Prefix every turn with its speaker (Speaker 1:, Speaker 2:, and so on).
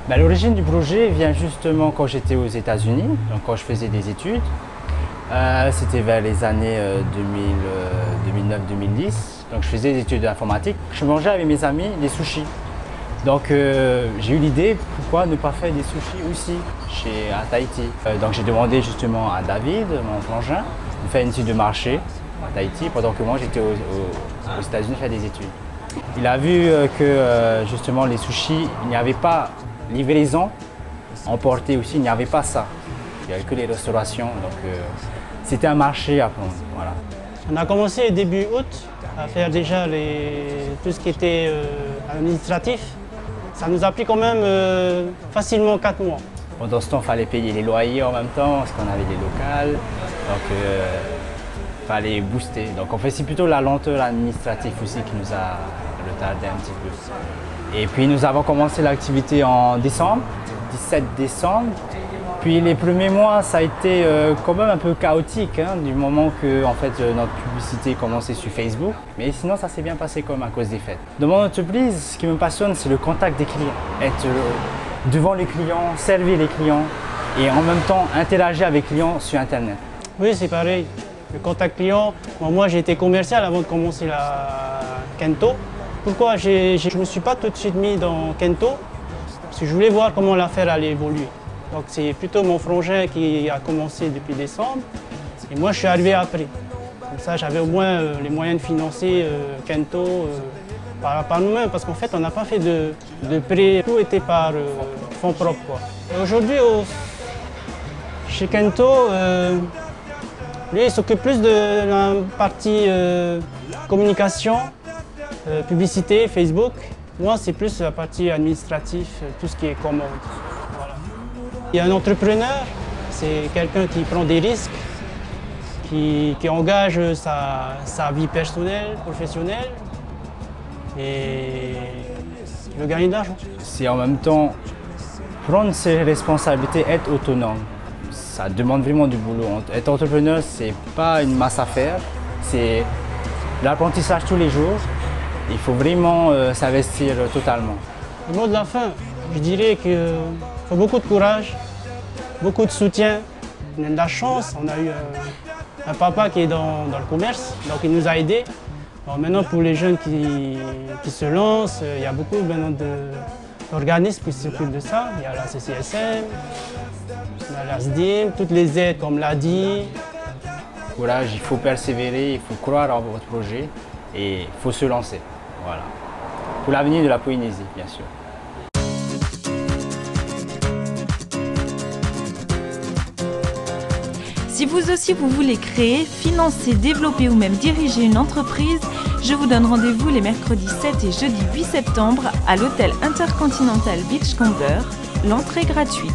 Speaker 1: L'origine du projet vient justement quand j'étais aux États-Unis, donc quand je faisais des études. C'était vers les années 2009-2010. Donc je faisais des études d'informatique. Je mangeais avec mes amis des sushis. Donc j'ai eu l'idée, pourquoi ne pas faire des sushis aussi à Tahiti. Donc j'ai demandé justement à David, mon frangin, de faire une étude de marché à Tahiti pendant que moi j'étais aux États-Unis faire des études. Il a vu que justement les sushis, il n'y avait pas livraison emportée aussi, il n'y avait pas ça. Il n'y avait que les restaurations, donc c'était un marché à prendre. Voilà.
Speaker 2: On a commencé début août à faire déjà tout ce qui était administratif. Ça nous a pris quand même facilement 4 mois.
Speaker 1: Pendant ce temps, il fallait payer les loyers en même temps, parce qu'on avait des locales, donc il fallait booster. Donc en fait, c'est plutôt la lenteur administrative aussi qui nous a retardé un petit peu. Et puis nous avons commencé l'activité en décembre, 17 décembre. Puis les premiers mois, ça a été quand même un peu chaotique, hein, du moment que en fait, notre publicité commençait sur Facebook. Mais sinon, ça s'est bien passé quand même à cause des fêtes. Dans mon entreprise, ce qui me passionne, c'est le contact des clients. Être devant les clients, servir les clients et en même temps interagir avec les clients sur Internet.
Speaker 2: Oui, c'est pareil. Le contact client, moi j'ai été commercial avant de commencer la Kento. Pourquoi je ne me suis pas tout de suite mis dans Kento? Parce que je voulais voir comment l'affaire allait évoluer. Donc c'est plutôt mon frangin qui a commencé depuis décembre et moi je suis arrivé après. Comme ça j'avais au moins les moyens de financer Kento par nous-mêmes parce qu'en fait on n'a pas fait de prêt, tout était par fonds propres. Aujourd'hui chez Kento, lui il s'occupe plus de la partie communication, publicité, Facebook. Moi c'est plus la partie administrative, tout ce qui est commande. Il y a un entrepreneur, c'est quelqu'un qui prend des risques, qui engage sa vie personnelle, professionnelle et qui veut gagner de l'argent.
Speaker 1: C'est en même temps prendre ses responsabilités, être autonome. Ça demande vraiment du boulot. Être entrepreneur, c'est pas une masse à faire, c'est l'apprentissage tous les jours. Il faut vraiment s'investir totalement.
Speaker 2: Le mot de la fin, je dirais qu'il faut beaucoup de courage, beaucoup de soutien. On a de la chance, on a eu un papa qui est dans le commerce, donc il nous a aidés. Bon, maintenant pour les jeunes qui se lancent, il y a beaucoup d'organismes qui s'occupent de ça. Il y a la CCSM, il y a la SDIM, toutes les aides comme l'ADI.
Speaker 1: Courage, il faut persévérer, il faut croire en votre projet et il faut se lancer. Voilà. Pour l'avenir de la Polynésie, bien sûr.
Speaker 3: Si vous aussi vous voulez créer, financer, développer ou même diriger une entreprise, je vous donne rendez-vous les mercredis 7 et jeudi 8 septembre à l'hôtel Intercontinental Beachcomber. L'entrée gratuite.